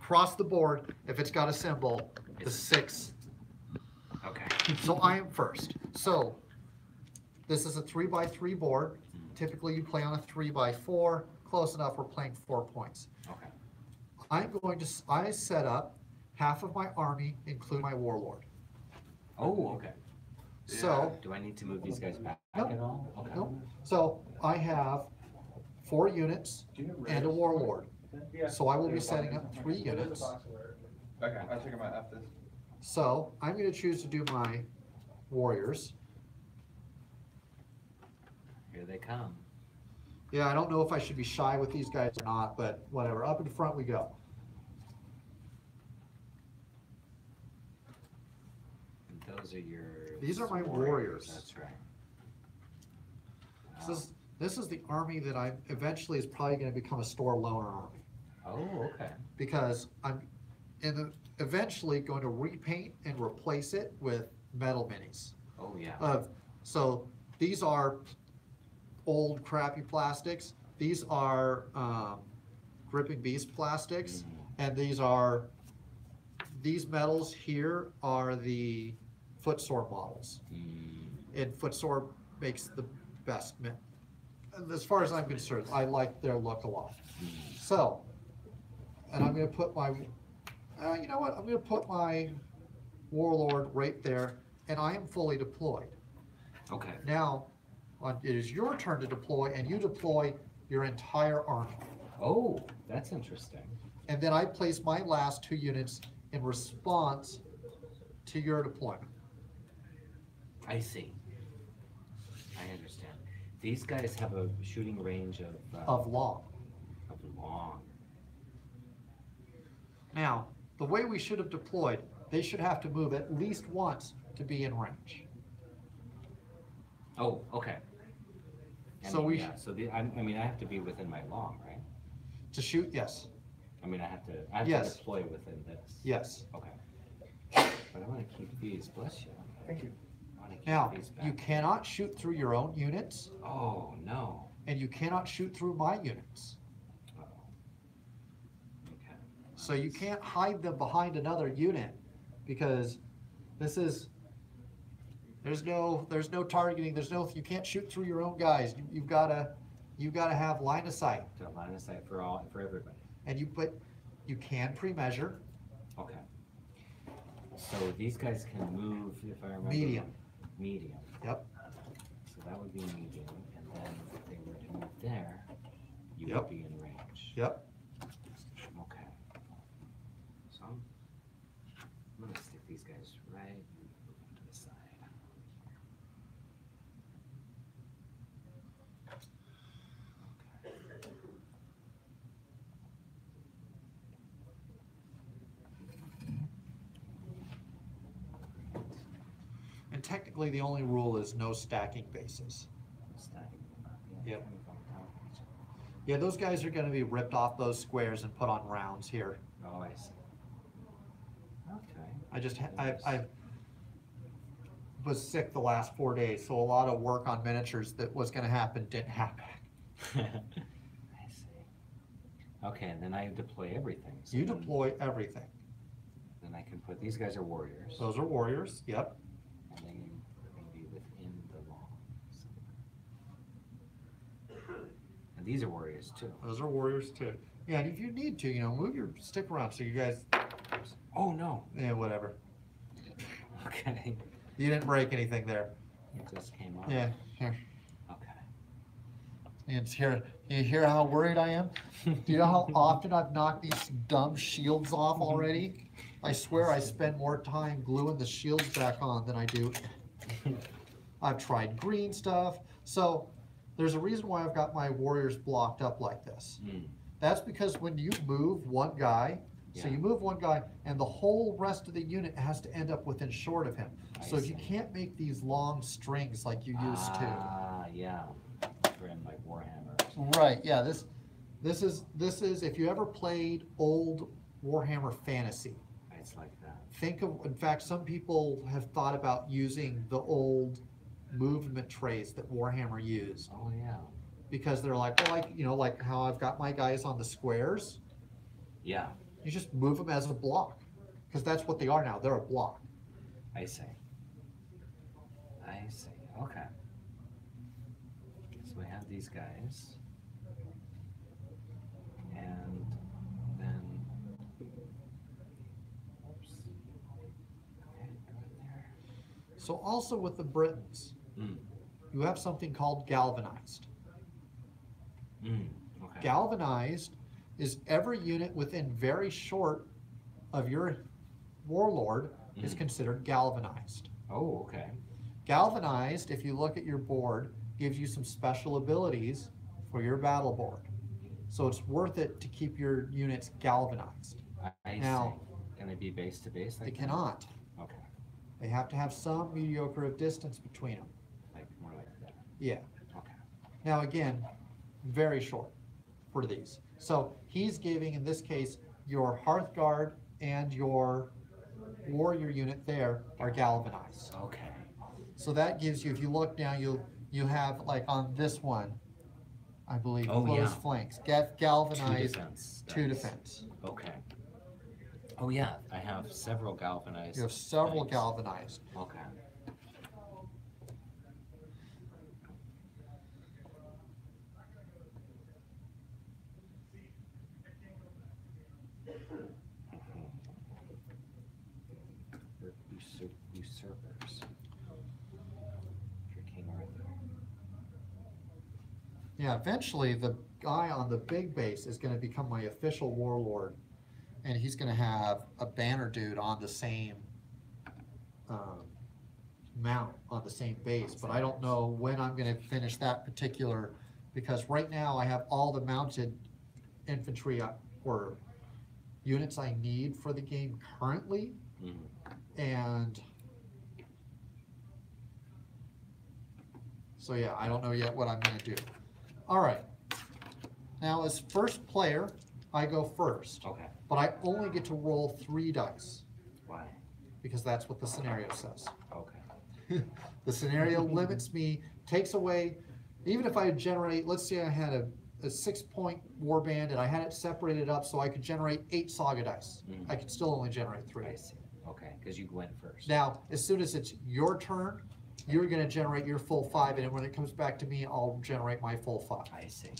across the board, if it's got a symbol, the 6. Okay. So I am first. So this is a 3x3 board. Typically you play on a 3x4. Close enough, we're playing 4 points. Okay. I set up half of my army, including my warlord. Oh, okay. So do I need to move these guys back Nope. at all? Okay. Nope. So I have 4 units and a warlord. So I will be setting up 3 units. Okay, I think I might have this. So I'm going to choose to do my warriors. Here they come. Yeah, I don't know if I should be shy with these guys or not, but whatever. Up in front we go. And those are your... These are my warriors. That's right. This is the army that I eventually is probably going to become a store loaner army. Oh, okay. Because I'm eventually going to repaint and replace it with metal minis. Oh, yeah. So these are old crappy plastics. These are gripping beast plastics, and these metals here are the footsore models. And footsore makes the best. As far as I'm concerned, I like their look a lot. So, and I'm going to put my, you know what? I'm going to put my warlord right there, and I am fully deployed. Okay. Now, it is your turn to deploy, and you deploy your entire army. Oh, that's interesting. And then I place my last 2 units in response to your deployment. I see. I understand. These guys have a shooting range Of long. Of long. Now, the way we should have deployed, they should have to move at least once to be in range. Oh, okay. So we I mean, I have to be within my long, right? To shoot, yes. I mean, I have to Yes. deploy within this. Yes. Okay. But I want to keep these. Bless you. Thank you. I want to keep Now, these back. you cannot shoot through your own units, Oh no. and you cannot shoot through my units. Uh-oh. Okay. So you can't hide them behind another unit, because this is, there's no targeting, you can't shoot through your own guys. You've gotta have line of sight. To line of sight for everybody. And you can pre-measure. Okay. So these guys can move, if I remember. Medium. Medium. Yep. So that would be medium, and then if they were to move there, you Yep. would be in range. Yep. Okay. So I'm gonna stick these guys right to the side. Okay. And technically, the only rule is no stacking bases. Stacking. Yep. Yeah, those guys are gonna be ripped off those squares and put on rounds here. Oh, I see. Okay. I was sick the last 4 days, so a lot of work on miniatures that was gonna happen didn't happen. I see. Okay, and then I deploy everything. So You then- deploy everything. Then I can put, these guys are warriors. Those are warriors, yep. And they can be within the law. And these are warriors too. Those are warriors too. Yeah, and if you need to, move your stick around so you guys, Oh no. yeah, whatever. Okay. You didn't break anything there. It just came off. Yeah, here. Okay. You hear how worried I am? Do you know how often I've knocked these dumb shields off already? I swear I spend more time gluing the shields back on than I do. I've tried green stuff. So there's a reason why I've got my warriors blocked up like this. That's because when you move one guy, so you move one guy and the whole rest of the unit has to end up within short of him. So you can't make these long strings like you used to. Yeah. For in like Warhammer. Right, yeah, this is if you ever played old Warhammer Fantasy. It's like that. Think of, in fact, some people have thought about using the old movement trays that Warhammer used. Oh yeah. Because they're like, well, like how I've got my guys on the squares. Yeah. You just move them as a block, because that's what they are now. They're a block. I see. I see. Okay. So we have these guys. And then, oops. Okay, go in there. So also with the Britons, Mm. you have something called galvanized. Okay. Galvanized is every unit within very short of your warlord is considered galvanized. Oh, okay. Galvanized, if you look at your board, gives you some special abilities for your battle board. So it's worth it to keep your units galvanized. I Now, see. Can they be base to base? They cannot. Okay. They have to have some mediocre of distance between them. Like more like that. Yeah. Okay. Now again, very short for these. So he's giving, in this case, your Hearthguard and your warrior unit there are galvanized. Okay. So that gives you, if you look now, you have like on this one, I believe, Oh, closed yeah. flanks, galvanized, two Nice. defense. Okay. Oh yeah, I have several galvanized. You have several things. galvanized. Okay. Usurpers. For King Arthur. Yeah, eventually the guy on the big base is going to become my official warlord, and he's going to have a banner dude on the same mount on the same base. But I don't know when I'm going to finish that particular, because right now I have all the mounted infantry or units I need for the game currently, and so yeah, I don't know yet what I'm going to do. All right. Now, as first player, I go first. Okay. But I only get to roll 3 dice, Why? because that's what the scenario says. Okay. The scenario limits me, takes away, even if I generate, let's say I had a 6-point warband and I had it separated up so I could generate 8 Saga dice. I could still only generate 3. I see. Okay, because you went first. Now, as soon as it's your turn, you're going to generate your full 5, and then when it comes back to me, I'll generate my full 5. I see.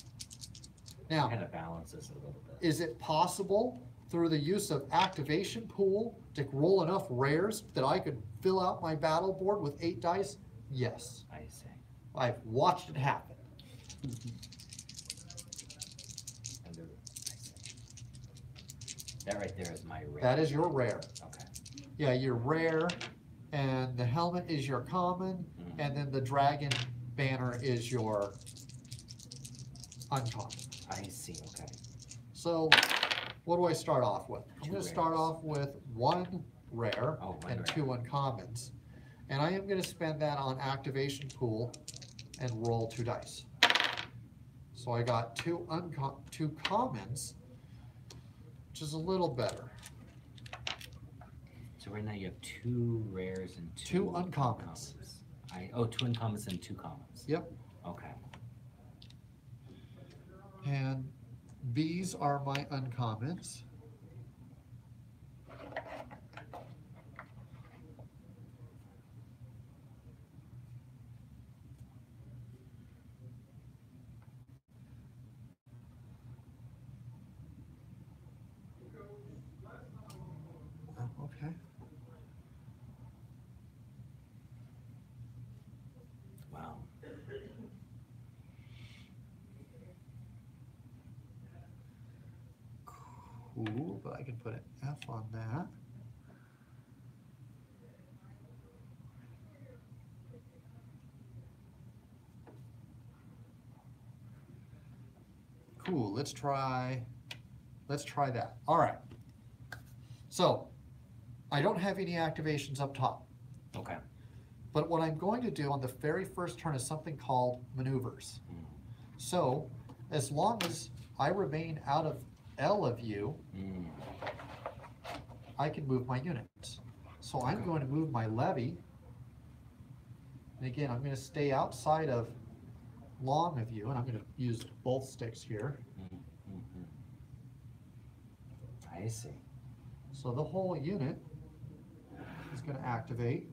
Now, Kind of balances it a little bit. is it possible through the use of activation pool to roll enough rares that I could fill out my battle board with 8 dice? Yes. I see. I've watched it happen. And I see. That right there is my rare. That is your rare. Okay. Yeah, your rare, and the helmet is your common, and then the dragon banner is your uncommon. I see. Okay. So, what do I start off with? I'm 2 going to start rares. off with 1 rare Oh, 1 and rare. 2 uncommons. And I am going to spend that on activation pool and roll 2 dice. So I got 2 commons, which is a little better. So right now you have 2 rares and 2 uncommons. 2 uncommons and 2 commons. Yep. Okay. And these are my uncommons. Okay. Wow. Cool, but I can put an F on that. Cool, let's try that. All right. So, I don't have any activations up top, Okay. but what I'm going to do on the very first turn is something called maneuvers. So, as long as I remain out of L of you, I can move my units. So I'm going to move my levy. And again, I'm going to stay outside of long of you, and I'm going to use both sticks here. I I see. So the whole unit is going to activate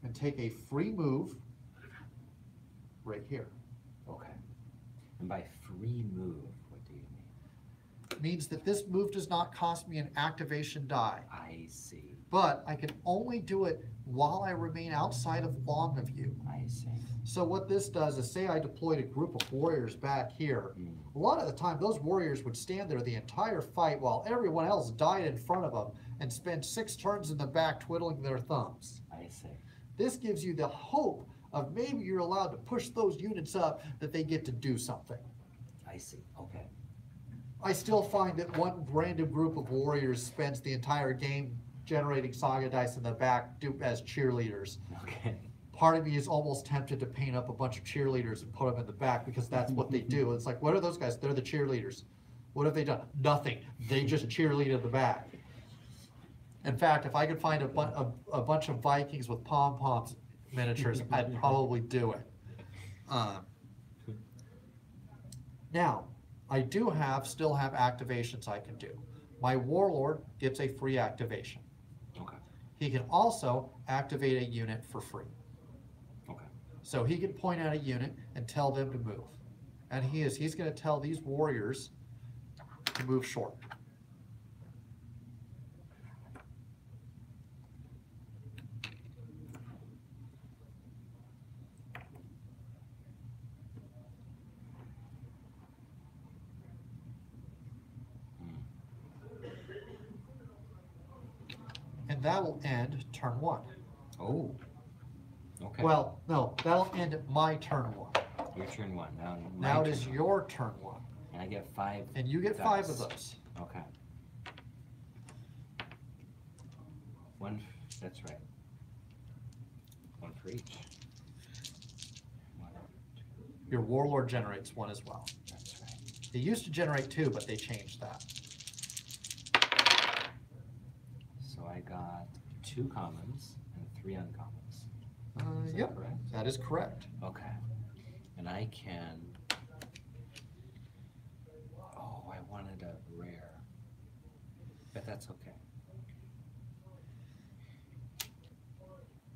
and take a free move right here. Okay. And by free move, what do you mean? It means that this move does not cost me an activation die, I see. but I can only do it while I remain outside of long of you. I see. So what this does is, say I deployed a group of warriors back here. Mm. A lot of the time, those warriors would stand there the entire fight while everyone else died in front of them and spend 6 turns in the back twiddling their thumbs. I see. This gives you the hope of maybe you're allowed to push those units up, that they get to do something. I see. Okay. I still find that one random group of warriors spends the entire game generating Saga dice in the back as cheerleaders. Okay. Part of me is almost tempted to paint up a bunch of cheerleaders and put them in the back, because that's what they do. It's like, what are those guys? They're the cheerleaders. What have they done? Nothing. They just cheerlead in the back. In fact, if I could find a bunch of Vikings with pom-poms miniatures, I'd probably do it. Now, I do still have activations I can do. My Warlord gets a free activation. Okay. He can also activate a unit for free. Okay. So he can point out a unit and tell them to move. And he's going to tell these warriors to move short. And that will end turn 1. Oh. Okay. Well, no, that'll end at my turn 1. Your turn 1. Now it turn is one. your turn 1. And I get 5. And you get dice. 5 of those. Okay. One. That's right. 1 for each. 1, 2. Your Warlord generates 1 as well. That's right. They used to generate 2, but they changed that. So I got 2 commons and 3 uncommons. Is that Yep, correct? that is correct. Okay. And I can. Oh, I wanted a rare. But that's okay.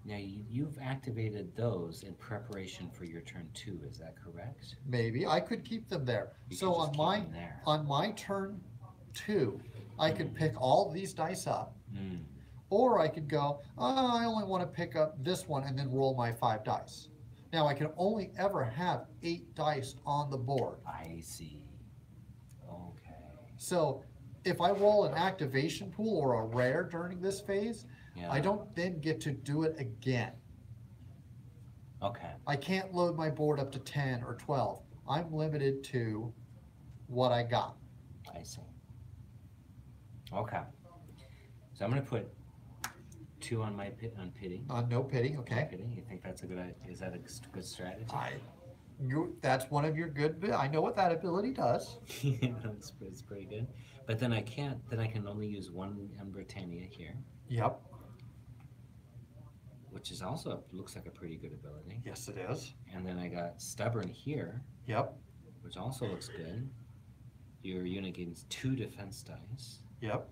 Now you've activated those in preparation for your turn 2, is that correct? Maybe I could keep them there. You So could just on keep my them there. on my turn 2, I could pick all these dice up, Mm. or I could go, oh, I only want to pick up this one and then roll my 5 dice. Now I can only ever have 8 dice on the board. I see. Okay. So if I roll an activation pool or a rare during this phase, Yeah. I don't then get to do it again. Okay. I can't load my board up to 10 or 12. I'm limited to what I got. I see. Okay. So I'm going to put 2 on my on pity. No pity, okay? Pity. You think that's a good idea? Is that a good strategy? That's one of your good. I know what that ability does. It's pretty good. But then I can't. Then I can only use 1 on Britannia here, Yep. which is also looks like a pretty good ability. Yes, it is. And then I got stubborn here, Yep. which also looks good. Your unit gains 2 defense dice. Yep.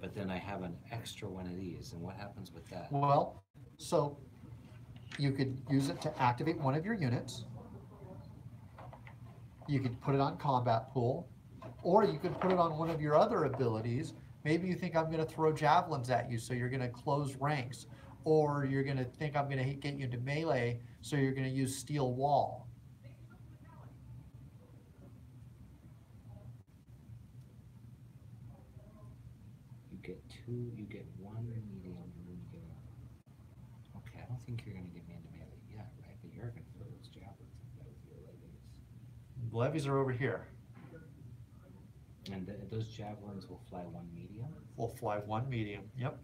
But then I have an extra one of these, and what happens with that? Well, so you could use it to activate one of your units. You could put it on combat pool, or you could put it on one of your other abilities. Maybe you think I'm going to throw javelins at you, so you're going to close ranks, or you're going to think I'm going to get you into melee, so you're going to use steel wall. You get 2, you get 1 medium, and then you get a... Okay, I don't think you're going to get me into melee yet, right? But you're going to throw those javelins at that with your levies. Levies are over here. And those javelins will fly 1 medium? We'll fly 1 medium. Yep.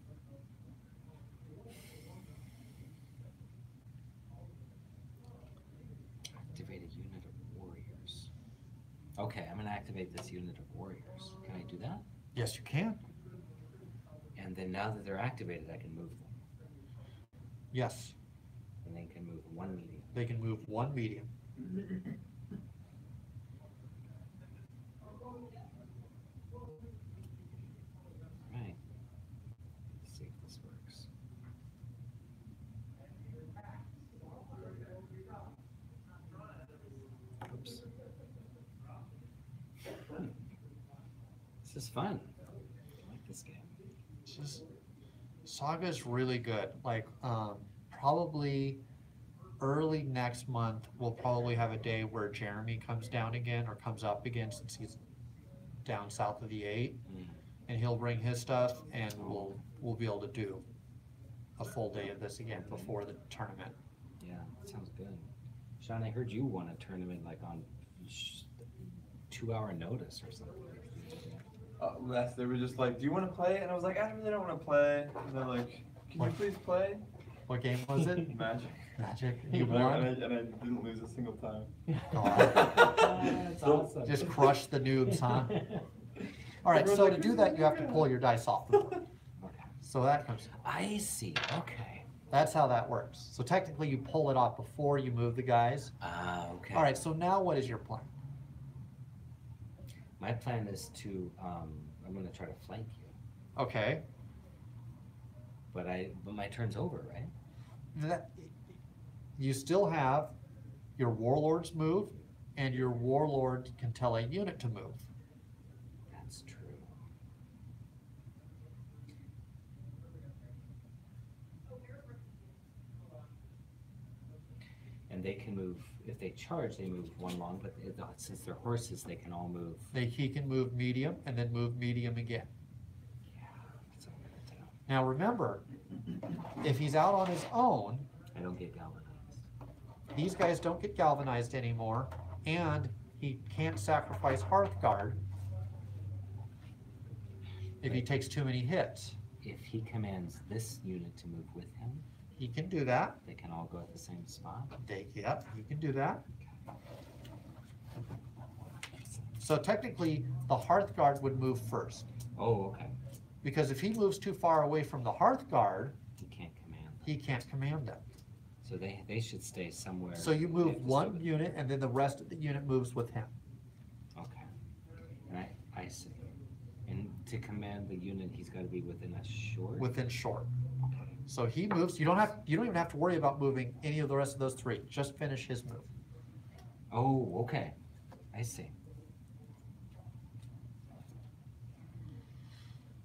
Activate a unit of warriors. Okay, I'm going to activate this unit of warriors. Can I do that? Yes, you can. And then now that they're activated, I can move them. Yes, And they can move 1 medium. they can move 1 medium. fun. I like this game. Saga is really good. Like, probably early next month, we'll probably have a day where Jeremy comes down again or comes up again since he's down south of the 8, and he'll bring his stuff, and we'll be able to do a full day of this again before the tournament. Yeah, that sounds good. Sean, I heard you won a tournament like on 2-hour notice or something. They were just like, do you want to play? And I was like, I really don't want to play. And they're like, can you please play? What game was it? Magic. Magic. You And won? I didn't lose a single time. That's awesome. Just crush the noobs, huh? All right, so to do that, you have to pull your dice off the board. Okay. So that comes. I see. Okay. That's how that works. So technically, you pull it off before you move the guys. Okay. All right, so now what is your plan? My plan is to, I'm going to try to flank you. Okay. But my turn's over, right? You still have your warlords move, and your warlord can tell a unit to move. That's true. And they can move, if they charge, they move one long, but since they're horses, they can all move. He can move medium and then move medium again. Yeah, that's what I'm going to do. Now remember, if he's out on his own, I don't get galvanized. these guys don't get galvanized anymore, and he can't sacrifice Hearthguard if he takes too many hits. If he commands this unit to move with him, He can do that. they can all go at the same spot. Yep, he can do that. So technically, the Hearthguard would move first, Oh, okay. because if he moves too far away from the Hearthguard, He can't command them. he can't command them. So they should stay somewhere. So you they move have to stay one with- unit, and then the rest of the unit moves with him. Okay. And I see. And to command the unit, he's got to be within a short. Within short. Okay. So he moves. You don't even have to worry about moving any of the rest of those 3. Just finish his move. Oh, okay. I see.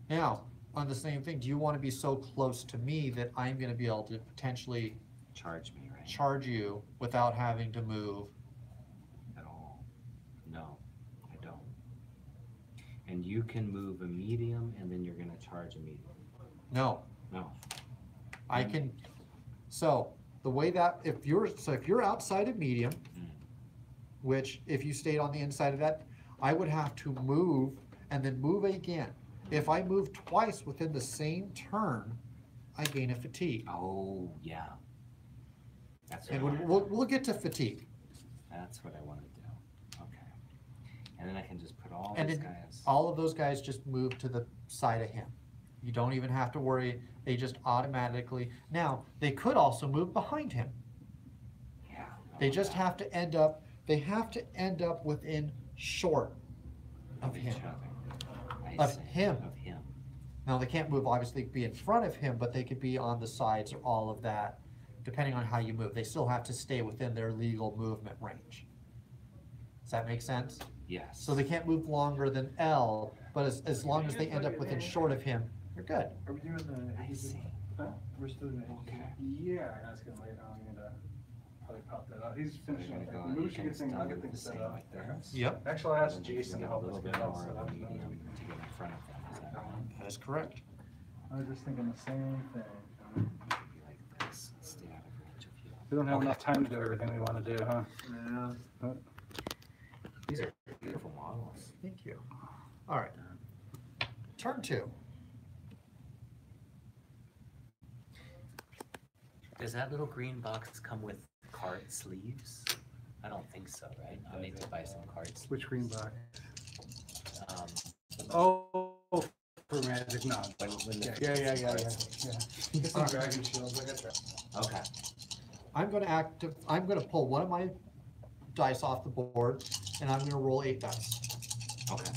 Now, on the same thing, do you want to be so close to me that I'm going to be able to potentially Charge me, right? charge you without having to move? At all? No, I don't. And you can move a medium, and then you're going to charge a medium. No, No. I can. So the way that if you're outside of medium, which if you stayed on the inside of that, I would have to move and then move again. If I move twice within the same turn, I gain a fatigue. Oh, yeah. That's what, And we'll get to fatigue. that's what I want to do. Okay. And then I can just put all And these then guys. all of those guys just move to the side of him. You don't even have to worry. They just automatically. Now, they could also move behind him. Yeah. They just have to end up, within short of each him. other. I Of see. him. Of him. Now, they can't move, obviously, be in front of him, but they could be on the sides or all of that, depending on how you move. They still have to stay within their legal movement range. Does that make sense? Yes. So they can't move longer than L, but as long as they end up within short of him, they're good. Are we doing the? I see. Huh? We're still doing Okay. Yeah, I was gonna wait on you to probably pop that out. He's We're finishing. gonna it. go Maybe we you should can get things, I'll start get with things the set same up. like this. Yep, Actually, I asked And then Jason to get a help us little get bit that more set of a up. medium to get in front of them. Is that right? that is correct. I was just thinking the same thing. Maybe like this. Stay out of range of you. We don't have Okay. enough time to do everything we wanna do, huh? Yeah. These are beautiful models. Thank you. All right. Turn 2. Does that little green box come with card sleeves? I don't think so, right? I need to buy some cards. Which green box? Um, Oh, for magic, no. when the Yeah. Get some dragon shields, I got that. Okay. I'm going to pull one of my dice off the board, and I'm going to roll 8 dice. Okay.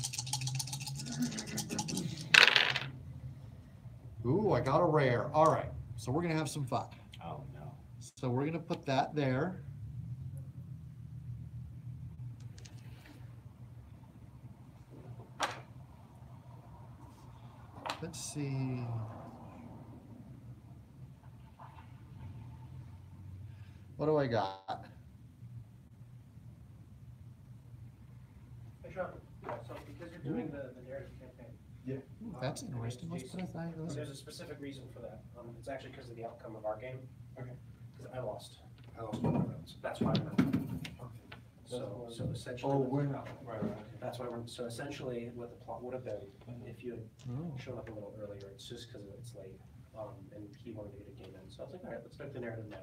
Ooh, I got a rare. All right, so we're going to have some fun. Oh no. So we're going to put that there. Let's see. What do I got? Hey, Sean, yeah, so because you're doing the narrative campaign. That's interesting. Let's put a thing. There's a specific reason for that. It's actually because of the outcome of our game. Okay. Because I lost one of my rounds. That's why I'm not. So essentially. Oh, we're not. Right. That's why so essentially what the plot would have been, if you had shown up a little earlier, it's just because it's late, and he wanted to get a game in. So I was like, all right, let's start the narrative now.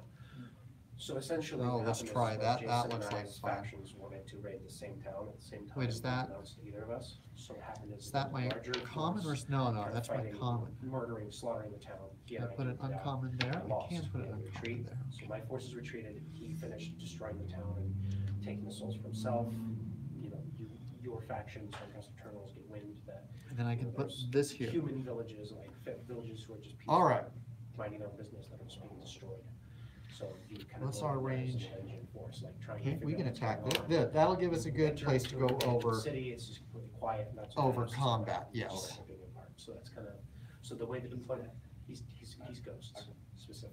So essentially. Oh, what let's happened try is that. Jason That and looks like I's fun. factions wanted to raid the same town at the same time. Wait, is that- Unbeknownst to either of us. So what happened is. Is that my larger common force or no? started That's my fighting, common. Murdering, slaughtering the town. He I and I put an moved out. uncommon there. I I lost. can put an We had to uncommon retreat. there. So my forces retreated. He finished destroying the town and taking the souls for himself. You know, your faction, Stormcast Eternals, get wind that. And then I can put there's this here. Human villages, like villages who are just peaceful, All right. minding their business, that are just being destroyed. So you kind of. What's our range? Force, like trying to Okay, we figure can out what's attack going that. on. That'll give us a good Enter place to into go a over. City, it's just completely quiet, and that's. over it's just combat, about yes. just ripping apart. So that's kind of, so the way the deployment, he's ghosts specifically.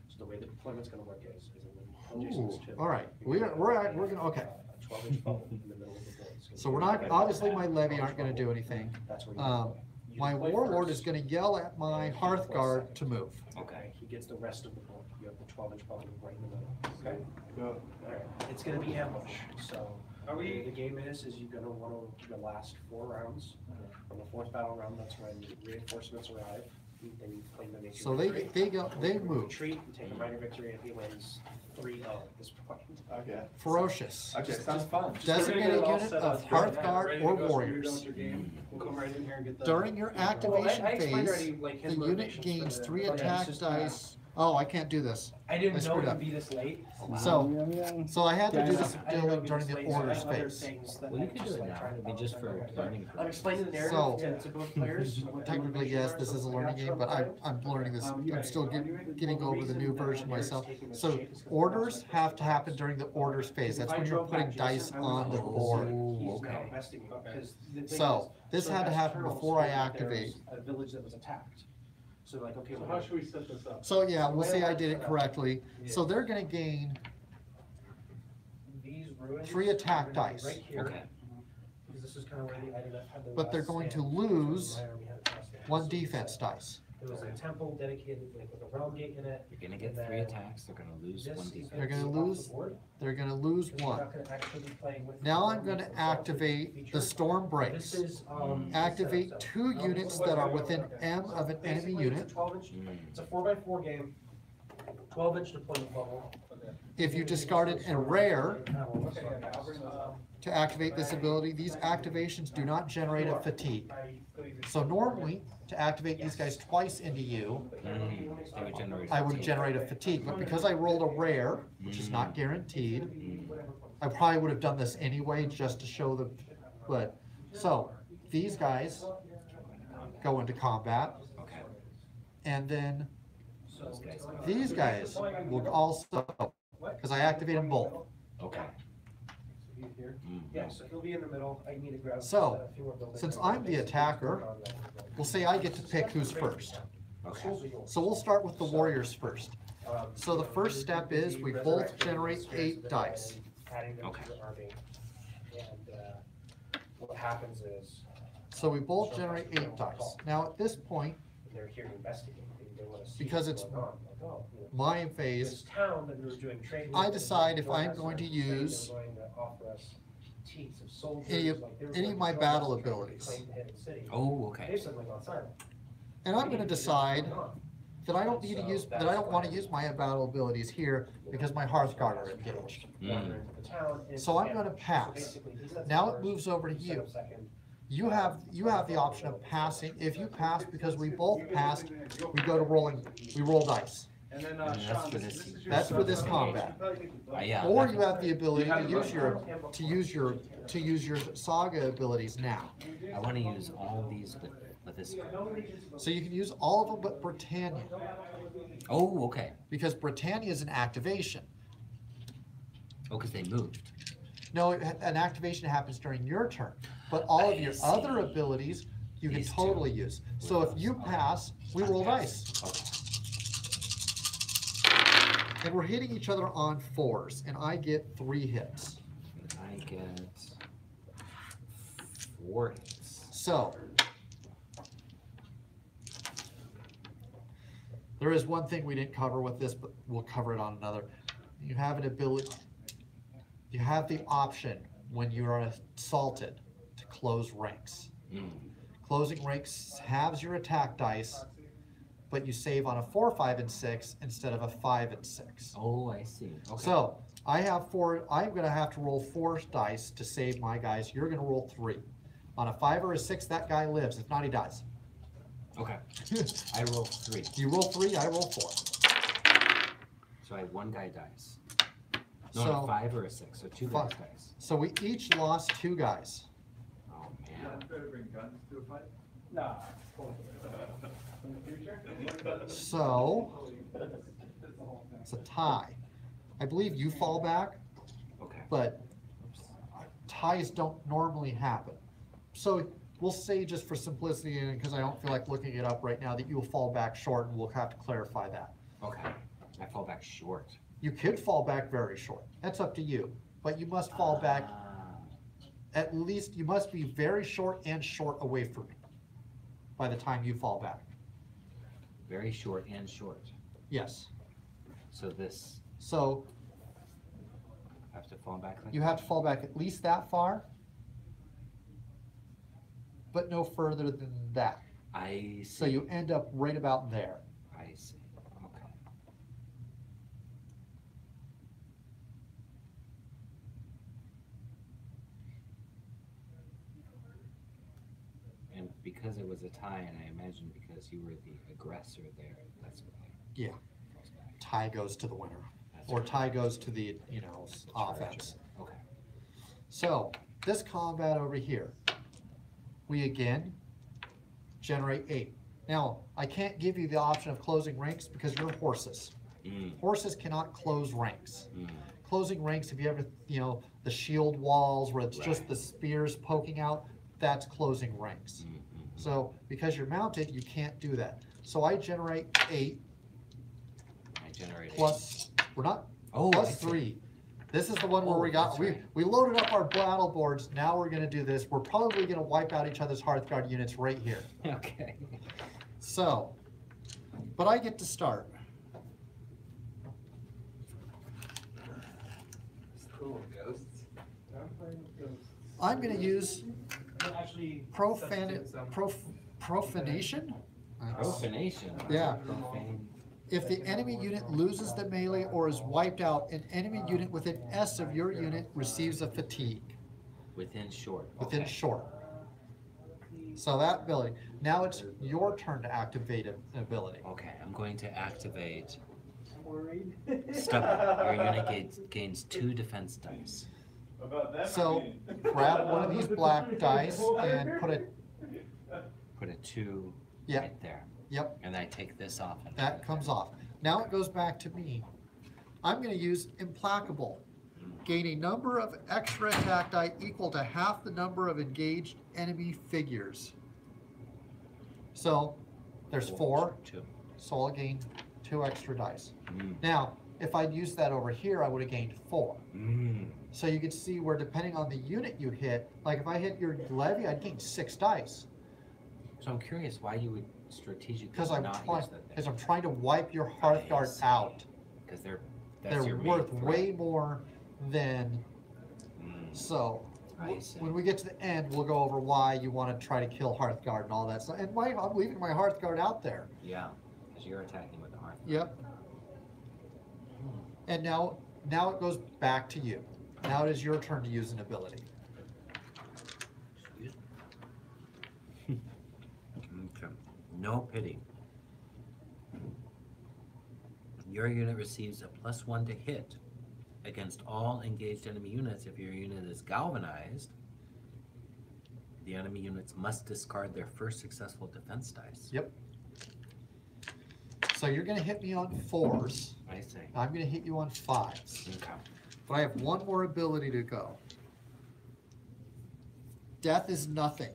So the way the deployment's gonna work is when Jason's Ooh, to. all right. We're gonna, okay. A 12-inch bubble in the middle of the board. It's gonna So be we're not, obviously my levy aren't gonna do anything. That's where you Um, deploy. You My deploy warlord first, is gonna yell at my and he hearth deploys guard second. to move. Okay, he gets the rest of the board. You have the 12-inch bubble right in the middle. Okay. Go. Alright, it's gonna be ambush, so. Are we- The game is you're gonna wanna, the last 4 rounds, on the 4th battle round, that's when reinforcements arrive, then you claim the nature. So they move. Retreat and take a minor victory if he wins 3-0 at this point. Okay. Ferocious. Okay, sounds fun. Designated unit of hearth guard or warriors. We'll come right in here and get the. During your activation I explained phase, already, like, his the unit motivations gains for the- 3 Oh, yeah, attack it's just, dice. Oh, I can't do this. I I didn't know screwed it up. would be this late. So I had to do this I didn't know it'd be during this the late, so I orders had other phase. things that Well, you I could just, do it like, now, tried to it'd be just for balance. learning. I'm explaining the So, narrative to both players. what the Technically, motivations yes, are, this so is a we learning got game, but I'm learning this, I'm still getting over the new version myself. So orders have to happen during the orders phase. That's when you're putting dice on the board. Okay. So, this had to happen before I activate. A village that was attacked. So like, okay. So how should we set this up? So yeah, we'll see I did it correctly. So they're gonna gain These ruins 3 attack are gonna be dice. Right here, Okay. because this is kind of where the IDF had their But they're last going to stand. lose Right where we had the last stand. 1 So defense dice. It was a temple dedicated, like with a realm gate in it. You're gonna get and 3 then attacks, they're gonna lose this 1 is defense. They're gonna be off the lose board, They're gonna lose because we're 1. not gonna actually be playing with Now the I'm realm gonna gate itself, it's a activate feature. the storm This breaks. is, Activate setup, so, 2 units that are within M of an enemy basically, unit. It's a 12-inch, Mm. it's a 4x4 game, 12-inch deployment bubble. If you discarded a rare to activate this ability, these activations do not generate a fatigue. So normally, to activate these guys twice into you, They would generate. I would generate a fatigue, but because I rolled a rare, which is not guaranteed, I probably would have done this anyway, just to show the, but, so, these guys go into combat, Okay. and then Those guys. these guys will also, because I activate them both. Okay. Mm. Yeah, so he'll be in the middle, I need to grab. So, a few more buildings. since I'm the attacker, we'll say I get to pick who's first. Okay. So we'll start with the warriors first. So the first step is we both generate 8 dice. Adding them to the army. And, what happens is, So we both generate 8 dice. Now at this point, they're here to investigate, they wanna see Because what's it's going on. Like, oh, you know, my this phase, town that we were doing trade with, I decide if they were I'm going to use going to offer us teams of soldiers, any of- like, they were any going of to my join battle us to try to abilities. reclaim the hidden city. Oh, okay. They've suddenly gone silent. and I'm gonna decide that I don't need to use, that I don't wanna use my battle abilities here because my hearth guard are engaged. Mm. So I'm gonna pass. Now it moves over to you. You have the option of passing. If you pass, because we both passed, we go to rolling, we roll dice. And then, And that's Sean, for this this- is your That's for this stuff. combat. Yeah. Or you have the ability to use your saga abilities now. I wanna use all these with this. So you can use all of them but Britannia, Oh, okay. because Britannia is an activation. Oh, cause they moved. No, an activation happens during your turn, but all of I your see. other abilities, You can These two. totally use. So if you pass, we roll dice. Okay. And we're hitting each other on 4s, and I get 3 hits. And I get 4 hits. So, there is one thing we didn't cover with this, but we'll cover it on another. You have an ability, you have the option when you are assaulted to close ranks. Closing ranks halves your attack dice, but you save on a 4, 5, and 6 instead of a 5 and 6. Oh, I see. Okay. So I have 4. I'm going to have to roll 4 dice to save my guys. You're going to roll 3. On a 5 or a 6, that guy lives. If not, he dies. Okay. I roll 3. You roll 3, I roll 4. So I have 1 guy dies. No, So- a 5 or a 6. So 2 guys dies. So we each lost 2 guys. Oh Yeah, man. it's better to bring guns to a fight. Nah. In the future? So it's a tie. I believe you fall back, Okay. but ties don't normally happen. So we'll say, just for simplicity and because I don't feel like looking it up right now, that you will fall back short, and we'll have to clarify that. Okay. I fall back short. You could fall back very short. That's up to you. But you must fall back, at least you must be very short and short away from me by the time you fall back. Very short and short. Yes. So this, So I have to fall back like you have to fall back at least that far, but no further than that. I see. So you end up right about there. I see. Okay. And because it was a tie, and I imagine because you were the aggressor there, that's why. Yeah. Falls back. Tie goes to the winner, That's or right. tie goes to the, The offense. charger. Okay. So this combat over here, we again generate 8. Now, I can't give you the option of closing ranks because you're horses. Horses cannot close ranks. Closing ranks, if you ever, the shield walls where it's just Right. the spears poking out, that's closing ranks. So because you're mounted, you can't do that. So I generate 8 I generate plus, we're not, Oh, I plus see. 3. This is the one where Oh, we got, that's we, right. we loaded up our battle boards. Now we're gonna do this. We're probably gonna wipe out each other's Hearthguard units right here. Okay. So, but I get to start. It's cool, ghosts. I'm gonna use Actually, profanation? Profanation. Yeah. Profane. If the enemy unit loses the melee or is wiped out, an enemy unit within S of your unit receives a fatigue Within short. within Okay. short. So that ability. Now it's your turn to activate an ability. Okay, I'm going to activate worried. Stubborn. Your unit gains 2 defense dice. About that. So grab one of these black dice and put it, Put a 2 Yeah. right there. yep, And I take this off. And that comes off. Now it goes back to me. I'm gonna use Implacable. Gain a number of extra attack die equal to half the number of engaged enemy figures. So there's 4, 2. so I'll gain 2 extra dice. Mm. Now, if I'd used that over here, I would have gained 4. Mm. So you can see where, depending on the unit you hit, like if I hit your levy, I'd gain 6 dice. So I'm curious why you would strategically Because I'm not trying, use that. because I'm trying to wipe your Hearthguard see. out. Because that's They're your main worth threat. way more than, Mm. so. I see. When we get to the end, we'll go over why you want to try to kill Hearthguard and all that stuff. And I'm leaving my Hearthguard out there. Yeah, because you're attacking with the hearth. Yep. And now it goes back to you. Now it is your turn to use an ability. Okay. No pity. Your unit receives a +1 to hit against all engaged enemy units. If your unit is galvanized, the enemy units must discard their first successful defense dice. Yep. So you're going to hit me on 4s. I see. I'm going to hit you on 5s. Okay. But I have one more ability to go. Death is nothing.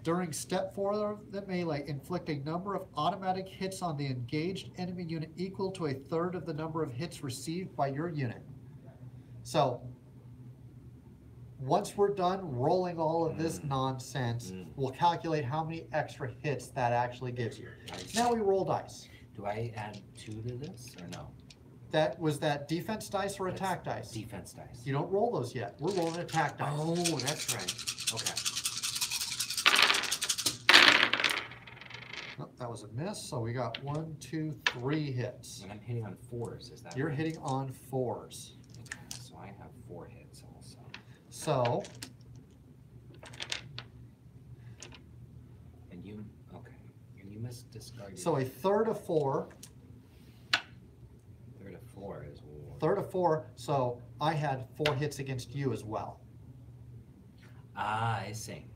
During step 4 of the melee, inflict a number of automatic hits on the engaged enemy unit equal to a third of the number of hits received by your unit. So, once we're done rolling all of this nonsense, we'll calculate how many extra hits that actually gives you. Now we roll dice. Do I add 2 to this or no? Was that defense dice or attack dice? Defense dice. You don't roll those yet. We're rolling attack dice. Oh, that's right. Okay. Oh, that was a miss, so we got 1, 2, 3 hits. And I'm hitting on 4s, is that You're right? hitting on 4s. Okay, so I have 4 hits also. So, And you, okay. And you missed discarding. so a third of 4, Third of 4 is third of 4, so I had 4 hits against you as well. Ah, I see.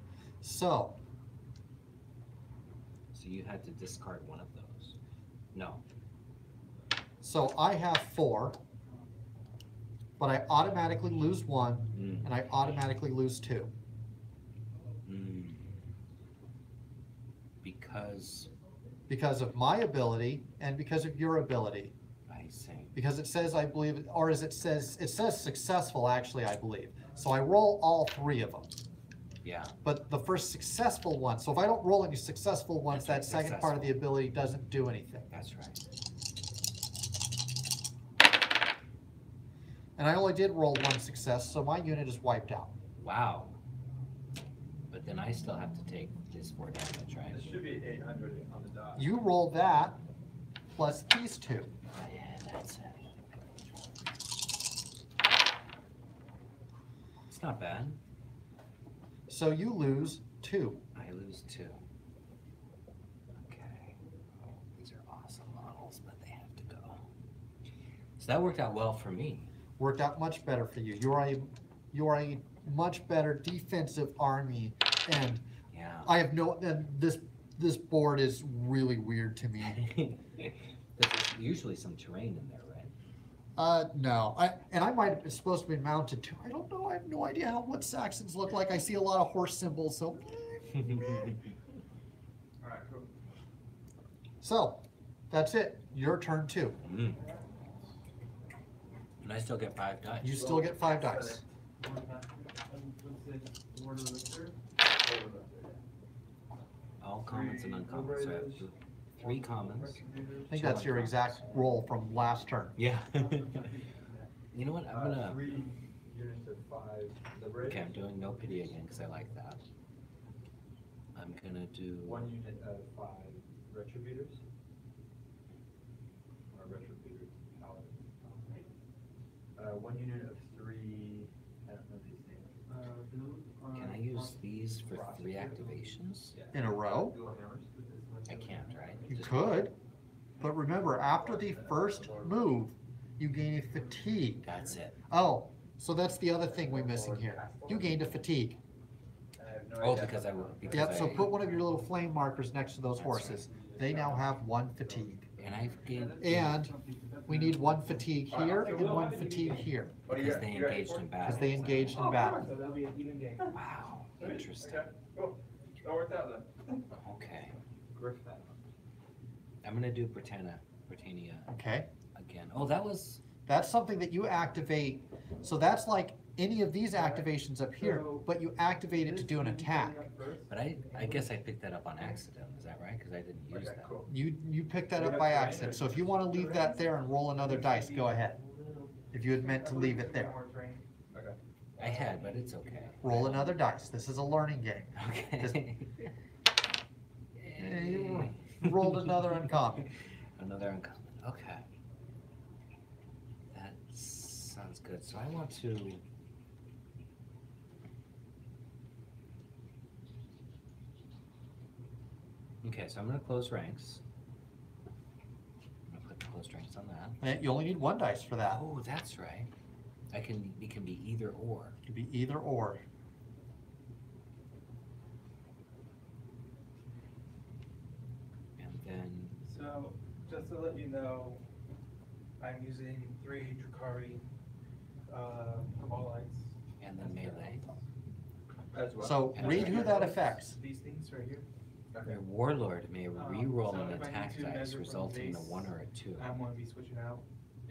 So, So you had to discard one of those. No. so I have 4, but I automatically lose 1, and I automatically lose 2. Because of my ability and because of your ability. I see. Because it says, I believe, or as it says successful, actually, I believe. So I roll all 3 of them. Yeah. But the first successful one, so if I don't roll any successful ones, That's that right, second part of the ability doesn't do anything. That's right. And I only did roll 1 success, so my unit is wiped out. Wow. But then I still have to take this 4 damage, right? This should be 800 on the dot. You roll that plus these 2. Yeah, that's it. It's not bad. So you lose 2. I lose 2. Okay. Oh, these are awesome models, but they have to go. So that worked out well for me. Worked out much better for you. You are a much better defensive army, and Yeah. I have no. And this board is really weird to me. There's usually some terrain in there, right? No. I might have been supposed to be mounted too. I don't know. I have no idea what Saxons look like. I see a lot of horse symbols. So. Alright, cool. So, that's it. Your turn too. And I still get 5 dice. You still get 5 dice. All commons and uncommons. So I have 3 commons. I think that's your exact roll from last turn. Yeah. You know what? I'm gonna. 3 units of 5 liberators. Okay, I'm doing no pity again because I like that. I'm gonna do. 1 unit of 5 retributors. Or retributor paladins. 1 unit of 3. I don't know these names. Can I use these for 3 activations? In a row? Dual hammers. I can't, right? You Just- could. But remember, after the first move, you gain a fatigue. That's it. Oh, so that's the other thing we're missing here. You gained a fatigue. I have no Oh, idea. because I will. Because Yep, so I- put one of your little flame markers next to those That's horses. They now have 1 fatigue. And I've gained. And we need 1 fatigue here and 1 fatigue here, What do you Because got? they You got engaged in 4? battle. because they engaged in battle. So that'll be an even game. Wow, interesting. Okay, cool. That worked out then. Okay, Griff that. I'm gonna do Britannia Okay? again. Oh, that was. That's something that you activate. So that's like any of these activations up here, but you activate it to do an attack. But I guess I picked that up on accident. Is that right? Because I didn't use Okay, that. cool. You picked that up by accident. So if you want to leave that there and roll another dice, go ahead. If you had meant to leave it there. Okay. I had, but it's okay. Roll another dice. This is a learning game. Okay. Yeah, you rolled another uncommon. Another uncommon. Okay. That sounds good. So I want to. Okay, so I'm gonna close ranks. I'm gonna put the close ranks on that. And you only need 1 dice for that. Oh, that's right. It can be either or. It could be either or. And then So, just to let you know, I'm using 3 Drakari, Cabalites. and then melee. As well. So read who that affects. These things right here. Your warlord may re-roll so an if I need attack to dice measure from resulting in a base, 1 or a 2. I'm gonna be switching out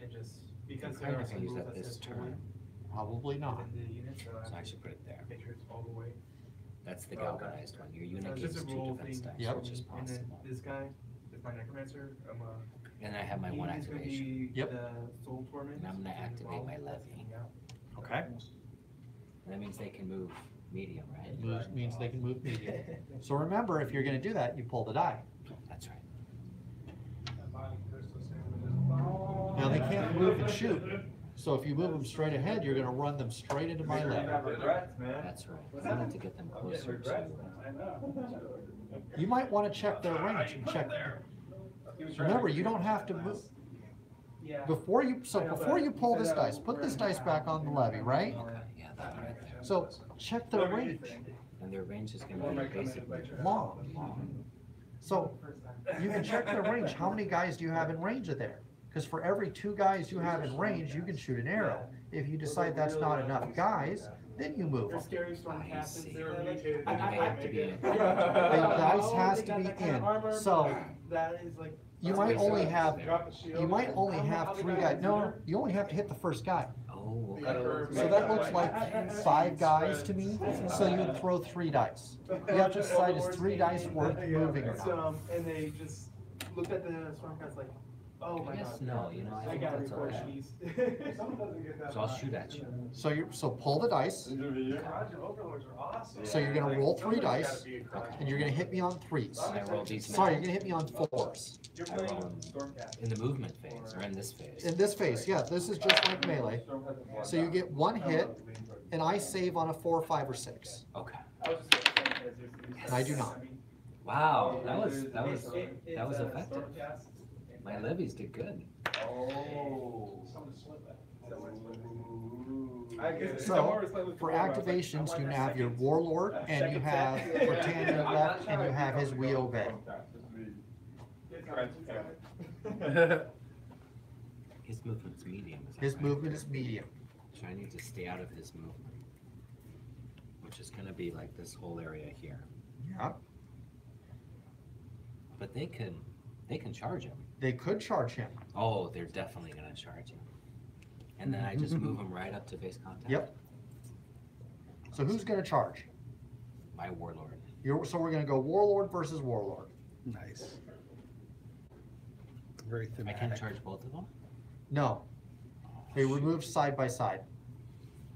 and just, because Probably there are not some gonna use rules that that this says fully turn, Probably not. within the unit, so so I I should put it there. make sure it's all the way. That's the Oh, okay. galvanized one. Your So unit it's gains just a 2 rule defense thing dice, Yep. for which is me, and then possible. this guy is my necromancer, And I have my 1 he's gonna activation. be Yep. the soul torment. And I'm gonna and activate while my that's levy. hanging out. Okay. That means they can move medium, right? Means they can move medium. So remember, if you're gonna do that, you pull the die. That's right. Now, they can't move and shoot. So if you move them straight ahead, you're gonna run them straight into my levy. Regrets, man. That's right. I need to get them closer to. You might wanna check their range and check. Remember, you don't have to move. Yeah. Before you pull this dice, put this dice back on the levy, right? Okay, yeah, that right there. So check their range. And their range is gonna be basically Long. So you can check their range. How many guys do you have in range of there? Because for every 2 guys you have in range, you can shoot an arrow. If you decide that's not enough guys, then you move They're them. scary storm I captains, see. they're mutated. And they have to be in. The dice has to be in. So That is like. you might only have, Drop the shield. you might only have 3 guys. No, you only have to hit the first guy. Oh, okay. So that looks like 5 guys to me. So you would throw 3 dice. You have to decide is 3 dice worth moving or not. And they just looked at the storm cats like, oh my I guess god. no, you know, I I think gotta that's report okay. these. So I'll shoot at you. So pull the dice. So you're gonna roll 3 dice, and you're gonna hit me on 3s. I roll these. Sorry, you're gonna hit me on 4s. You're I playing roll storm cats. in the movement phase or in this phase. In this phase, yeah, this is just like melee. So you get 1 hit, and I save on a 4, 5, or 6. Okay. And I do not. Wow, that was effective. My levies did good. Oh. So, for activations, you have your Warlord, and you have Britannia left, and you have his Weobey. His movement's medium. Is that His right? movement is medium. So I need to stay out of his movement, which is gonna be like this whole area here. Yeah, But they can charge him. they could charge him. Oh, they're definitely gonna charge him. And then I just move him right up to base contact. Yep. So who's gonna charge? My warlord. So we're gonna go Warlord versus Warlord. Nice. Very I thematic. can charge both of them? No, they were moved side by side.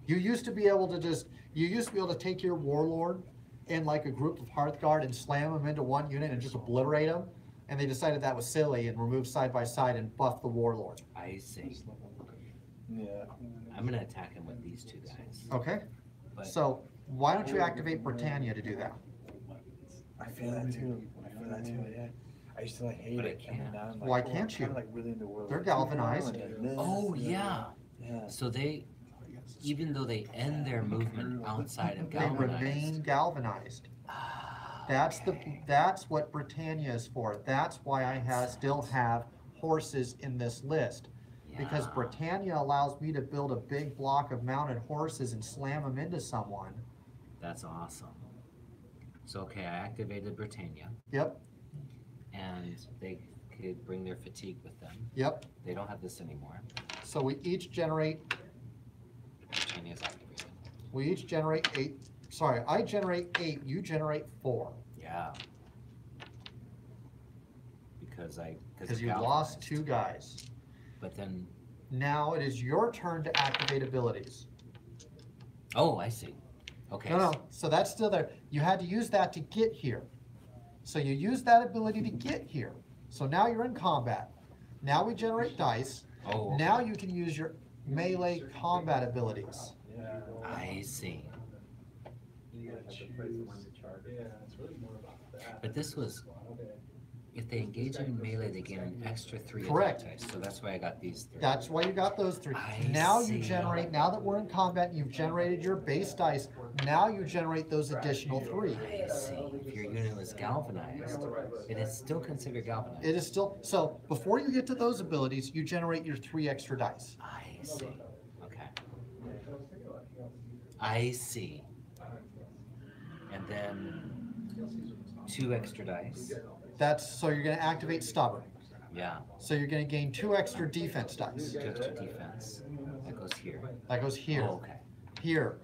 You used to be able to take your Warlord and like a group of Hearthguard and slam them into one unit and just obliterate them. And they decided that was silly and removed side by side and buffed the Warlord. I see. Yeah. I'm gonna attack him with these 2 guys. Okay? But So why don't you activate Britannia to do that? I feel that too. Yeah. I used to like hate But I it. And can't. now I'm like, Why oh, I'm can't you? kinda, like really into World They're War II now, galvanized. and this, oh and yeah. Yeah. So they, even though they end their movement outside of They galvanized. remain galvanized. That's what Britannia is for. That's why I still have horses in this list. Because Yeah. Britannia allows me to build a big block of mounted horses and slam them into someone. That's awesome. So okay, I activated Britannia, Yep, and they could bring their fatigue with them. yep. They don't have this anymore. So we each generate Britannia's activated. 8. Sorry, I generate 8, you generate 4. Yeah. Because Because you lost 2 guys. But then, Now it is your turn to activate abilities. oh, I see. Okay. No, so that's still there. You had to use that to get here. So you used that ability to get here. So now you're in combat. Now we generate dice. Oh, okay. Now you can use your melee combat abilities. I see. You gotta choose. Yeah, it's really more about that. But this was, if they engage in melee, they gain an extra 3 Correct. attack dice. So that's why I got these 3. That's why you got those 3. I Now see. you generate, now that we're in combat, you've generated your base dice. Now you generate those additional 3. I see. If your unit was galvanized, it is still considered galvanized. It is still, so before you get to those abilities, you generate your 3 extra dice. I see. Okay. I see. And then 2 extra dice. So you're gonna activate stubborn. Yeah, So you're gonna gain 2 extra defense dice. 2 extra defense. That goes here. That goes here. Oh, okay. Here.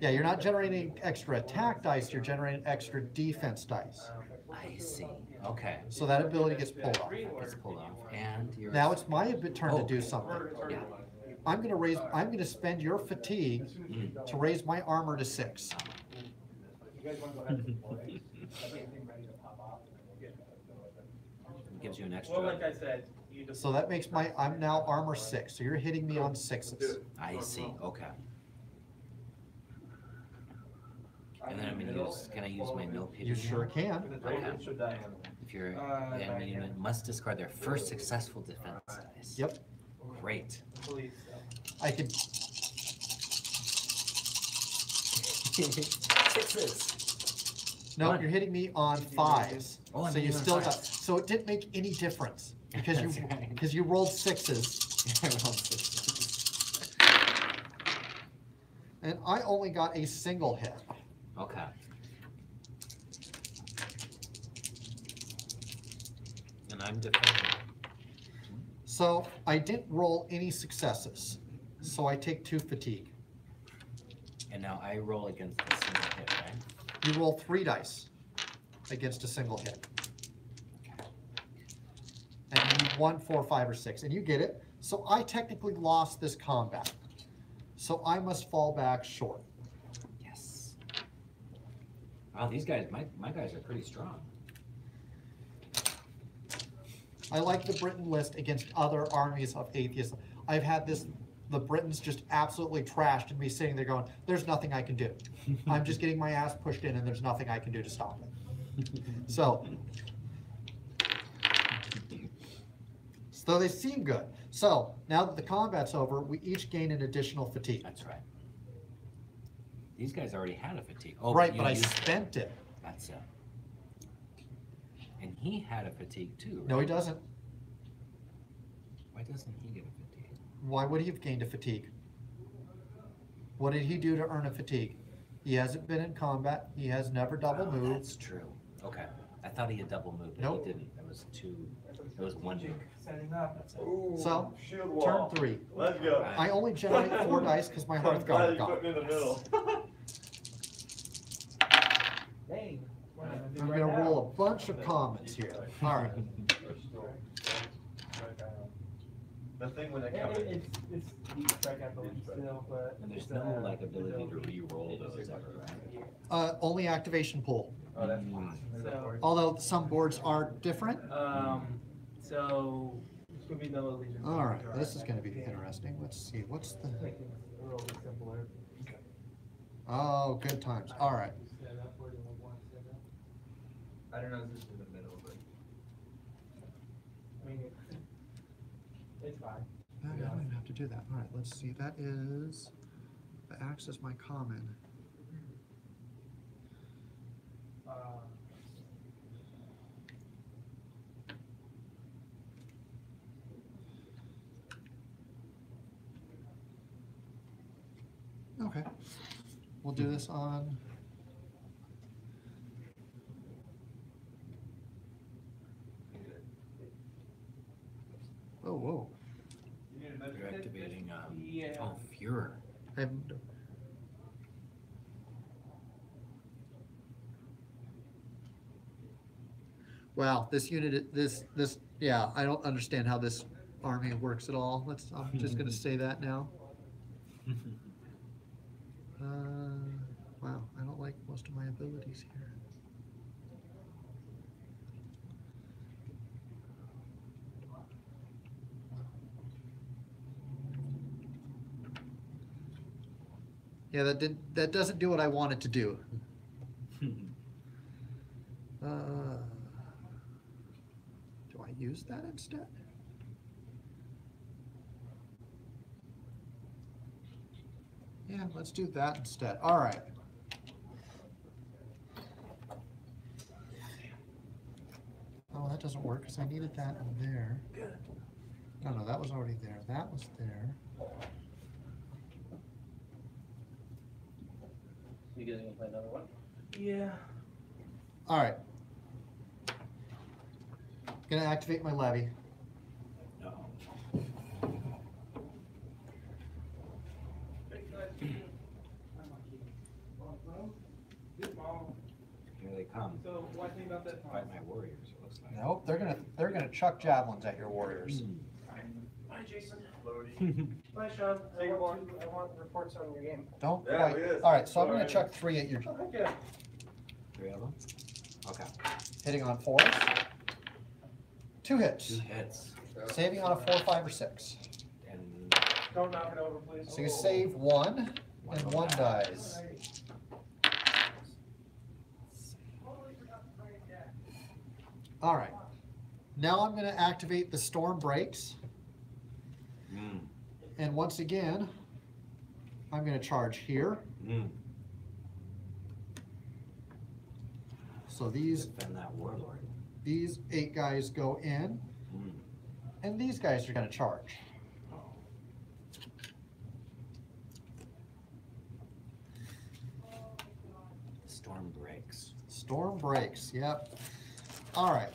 Yeah, you're not generating extra attack dice, you're generating extra defense dice. I see. Okay. So that ability gets pulled off. It's pulled off. And yours. Now it's my turn to do Okay. something. Yeah. I'm gonna spend your fatigue to raise my armor to 6. Gives you an Well, extra. like I said, you just. So that makes I'm now armor 6, so you're hitting me on 6s. I see. Okay. And then I'm gonna use. Can I use my no pity? You sure can. Okay. If you're the enemy unit must discard their first successful defense dice. Yep. Great. I can, 6s. no, One. you're hitting me on 5s. Oh, I'm So you hitting you on still got, 5s. so it didn't make any difference because That's right. because you rolled 6s. I rolled 6s. And I only got a single hit. Okay. And I'm defending. So I didn't roll any successes. So I take 2 fatigue. And now I roll against a single hit, right? You roll 3 dice against a single hit. And you need 1, 4, 5, or 6. And you get it. So I technically lost this combat. So I must fall back short. Yes. Wow, these guys, my guys are pretty strong. I like the Briton list against other armies of atheists. I've had the Britons just absolutely trashed and me sitting there going, there's nothing I can do. I'm just getting my ass pushed in and there's nothing I can do to stop it. So they seem good. So now that the combat's over, we each gain an additional fatigue. That's right. These guys already had a fatigue. Oh, Right, you but I used- spent it. That's it. And he had a fatigue too, right? No, he doesn't. Why doesn't he get a fatigue? Why would he have gained a fatigue? What did he do to earn a fatigue? He hasn't been in combat. He has never double Oh, moved. That's true. Okay. I thought he had double moved, but Nope. he didn't. It was 2. It was 1 move. Setting up. That's it. Ooh, So, shield Turn wall. 3. Let's go. I only generate 4 dice because my Hearth I'm glad Guard you gone. put me in the middle. Dang. I'm gonna roll a bunch of comments here. All right. The thing when it Yeah, comes. it's deep strike, I believe, still, but. And there's it's, no like ability to re-roll those ever, right? Only activation pool. Oh, that's So, Although some boards are different. so, it's gonna be no allegiance. All right, this is gonna be interesting. Let's see, what's the, Make things a little bit simpler. oh, good times. All right. Set up where you want to set up. I don't know if this is in the middle, but. I mean, it's fine. I don't even have to do that. All right, let's see. That is, the axe is my common. Okay, we'll do this on. Oh, whoa. You're activating, Yeah. oh, Fuhrer. I haven't- Wow, this unit, yeah, I don't understand how this army works at all. I'm just gonna say that now. Wow, I don't like most of my abilities here. Yeah, that doesn't do what I want it to do. Do I use that instead? Yeah, let's do that instead. All right. Oh, that doesn't work because I needed that in there. No, that was already there. That was there. You guys gonna play another one? Yeah. All right. Gonna activate my levy. Uh-oh. Here they come. So one thing about that. Fight my warriors, it looks like. Nope, they're gonna chuck javelins at your warriors. Bye, Jason. Loading. Bye, Sean. Take I one. want reports on your game. Don't Yeah, quite. it is. All right, so I'm gonna Alright. chuck 3 at your, Oh, heck yeah. 3 of them? Okay. hitting on 4s. 2 hits. 2 hits. Saving on a 4, 5, or 6. And Don't knock it over, please. So you save 1, and 1 dies. All right. Now I'm gonna activate the storm brakes. mm, And once again, I'm gonna charge here. mm. So these Defend that warlord. 8 guys go in, Mm. and these guys are gonna charge. Storm breaks. Storm breaks, yep. All right.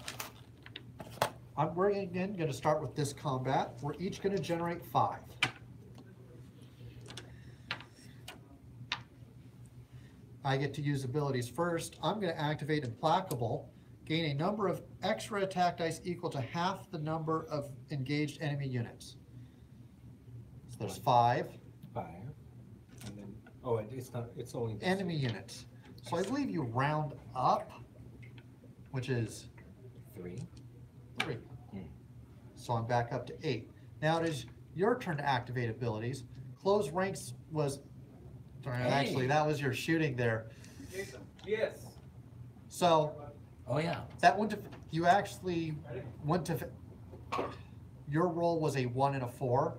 We're again gonna start with this combat. We're each gonna generate 5. I get to use abilities first. I'm gonna activate Implacable, gain a number of extra attack dice equal to half the number of engaged enemy units. So there's 5 5. And then, oh, it's not, it's only. enemy units. So I believe you round up, which is 3. 3. Hmm. So I'm back up to 8. Now it is your turn to activate abilities. Close ranks was, actually that was your shooting there. Jason. Yes. So Oh, yeah. that went to, you actually went to, your roll was a 1 and a 4.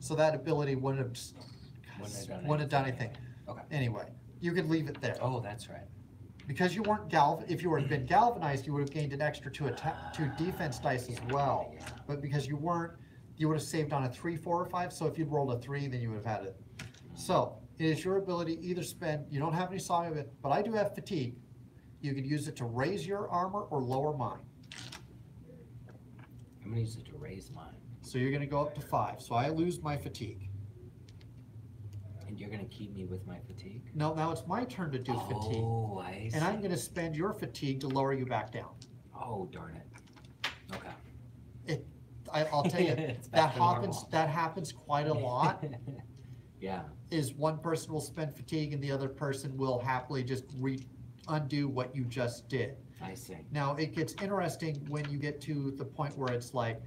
So that ability wouldn't have done anything. Okay. Anyway, you could leave it there. Oh, that's right. Because you weren't if you had been galvanized, you would have gained an extra 2 defense dice as well. Yeah. But because you weren't, you would have saved on a 3, 4, or 5. So if you'd rolled a 3, then you would have had it. So it is your ability either spend, you don't have any Saga of it, but I do have fatigue. You could use it to raise your armor or lower mine. I'm gonna use it to raise mine. So you're gonna go up to 5. So I lose my fatigue. And you're gonna keep me with my fatigue? No, now it's my turn to do fatigue. Oh, I see. And I'm gonna spend your fatigue to lower you back down. Oh, darn it. Okay. I'll tell you, It's that back to normal. happens quite a lot. Yeah. Is one person will spend fatigue and the other person will happily just undo what you just did. I see. Now, it gets interesting when you get to the point where it's like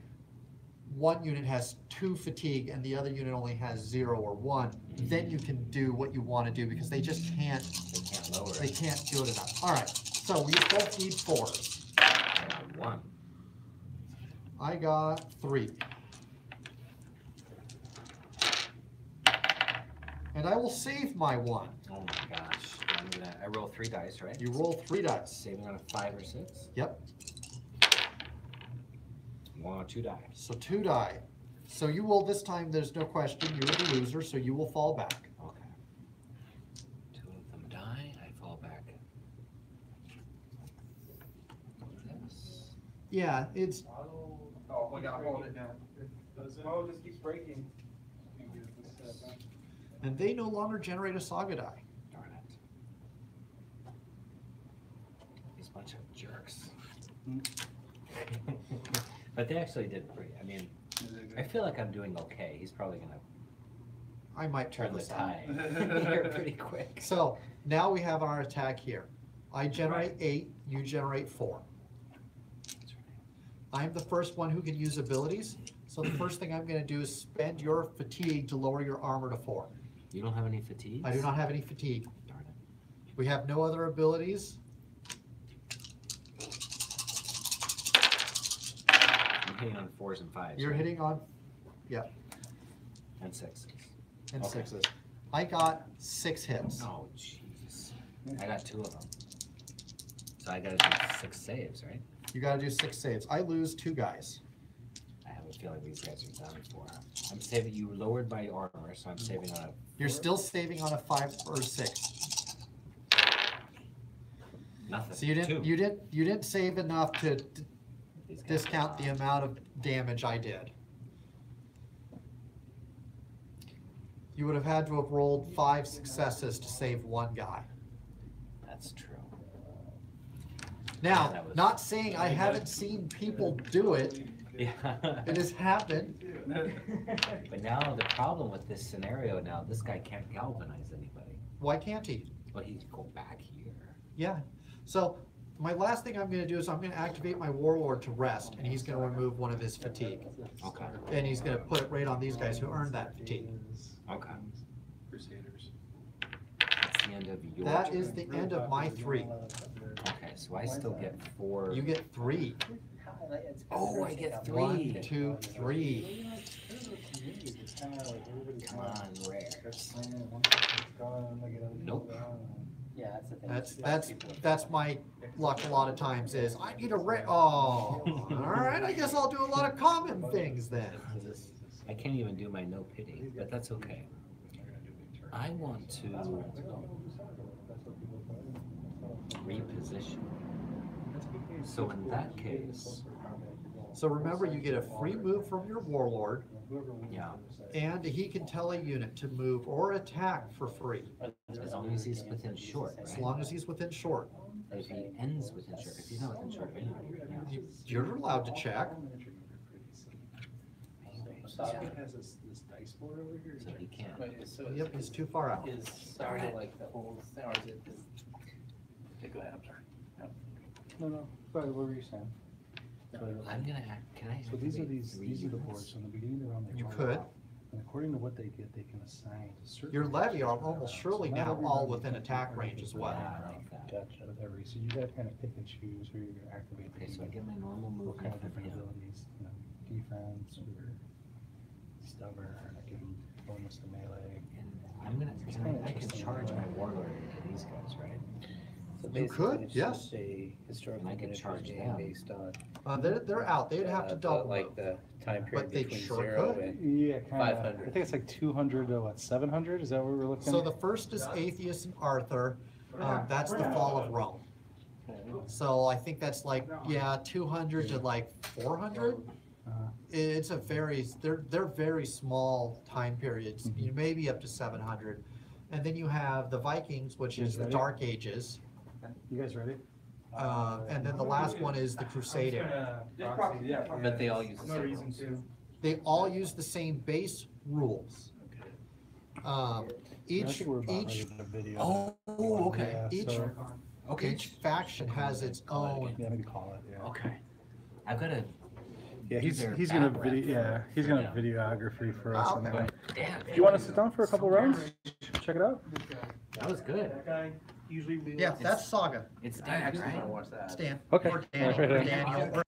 one unit has 2 fatigue and the other unit only has 0 or 1. Then you can do what you want to do because they just can't, They can't lower they it. can't do it enough. All right, so we both need 4s. I got 1. I got 3. And I will save my 1. Oh my gosh. I roll 3 dice, right? You roll 3 dice. Saving on a 5 or 6? Yep, 1 or 2 die. so 2 die. So you will, this time, there's no question, you're the loser, so you will fall back. Okay. 2 of them die, I fall back. Yes. Yeah, it's, Oh, we gotta hold it down. Oh, it just keeps breaking. and they no longer generate a Saga die. Darn it. These bunch of jerks. But they actually did pretty, I mean, I feel like I'm doing okay. He's probably gonna I might turn turn the this on. tide here pretty quick. So now we have our attack here. I generate 8, you generate 4. That's right. I'm the first one who can use abilities. So the first thing I'm gonna do is spend your fatigue to lower your armor to 4. You don't have any fatigue? I do not have any fatigue. Darn it. We have no other abilities. I'm hitting on 4s and 5s. You're right? hitting on, And 6s. and Okay. 6s. I got 6 hits. Oh, jeez. I got 2 of them. So I gotta do 6 saves, right? You gotta do 6 saves. I lose 2 guys. I have a feeling these guys are done for. I'm saving, you lowered my armor, so I'm saving on a. You're still saving on a 5 or 6. Nothing. So you didn't, Two. you didn't save enough to These guys discount are the amount of damage I did. You would have had to have rolled 5 successes to save 1 guy. That's true. Now, That was- not saying I haven't seen people do it. Yeah. It has happened. But now the problem with this scenario now, this guy can't galvanize anybody. Why can't he? Well, he can go back here. Yeah. So my last thing I'm going to do is I'm going to activate my warlord to rest, and he's going to remove 1 of his fatigue, Okay. and he's going to put it right on these guys who earned that fatigue. Okay. Crusaders. That's the end of your That turn. is the end of my 3. Okay, so I still get 4. You get 3. Oh, I get 3. 1, 2, 3. Come on, rare. Nope. Yeah, that's the thing. That's my luck a lot of times is I need a rare. Oh, all right. I guess I'll do a lot of common things then. I can't even do my no pity, but that's okay. I want to reposition. So in that case, So remember, you get a free move from your warlord, yeah, and he can tell a unit to move or attack for free, as long as he's within short, as right? long as he's within short. If he ends within short, if he's not within short, yeah. You're allowed to check. Saga has this dice board over here. So he can't. Yep, he's too far out. Is Saga like the whole thing, or is it? Okay, go ahead, I'm sorry. No, sorry, what were you saying? I'm gonna act, can I? So these are activate these 3 are the units? boards, so in the beginning they're on the You chart. could. And according to what they get, they can assign to certain. Your levy are almost surely now all within attack range as well. Yeah, I like that. Gotcha, with every, so you gotta kind of pick and choose who you're gonna activate. Okay, so I get my normal What kind movement of from different him. abilities, defense or stubborn, I give them bonus to melee. And I'm gonna, I can charge my warlord into these guys, right? So You could, basically, it's yes. just a historical And I can miniatures charge game them. based on. They're out. They'd have to double Like move. the time But period they between sure 0 could. and. Yeah, kinda, 500. I think it's like 200 to what, 700, is that what we're looking? So the first is Atheist and Arthur. That's the fall of Rome. So I think that's like, yeah, 200 to like 400. It's a they're very small time periods. You may be up to 700. And then you have the Vikings, which is the Ready? Dark Ages. You guys ready? And then the last one is the Crusade era. But they all use the No same reason rules. to. They all use the same base rules. I Each, think we're about ready each, for the video. okay. Yeah, each, so- Okay. each faction has its own. Yeah, maybe call it, yeah. Okay. I've gotta, Yeah, These are he's gonna bad video, rep. he's gonna Yeah. videography for us. Oh, and okay. then- damn, Do you wanna sit down for a couple rounds? Check it out? that was good. That guy usually. Yeah, that's Saga. It's I Dan, actually right? wanna watch that. Stan. Okay. Or Daniel. All right. Or Daniel.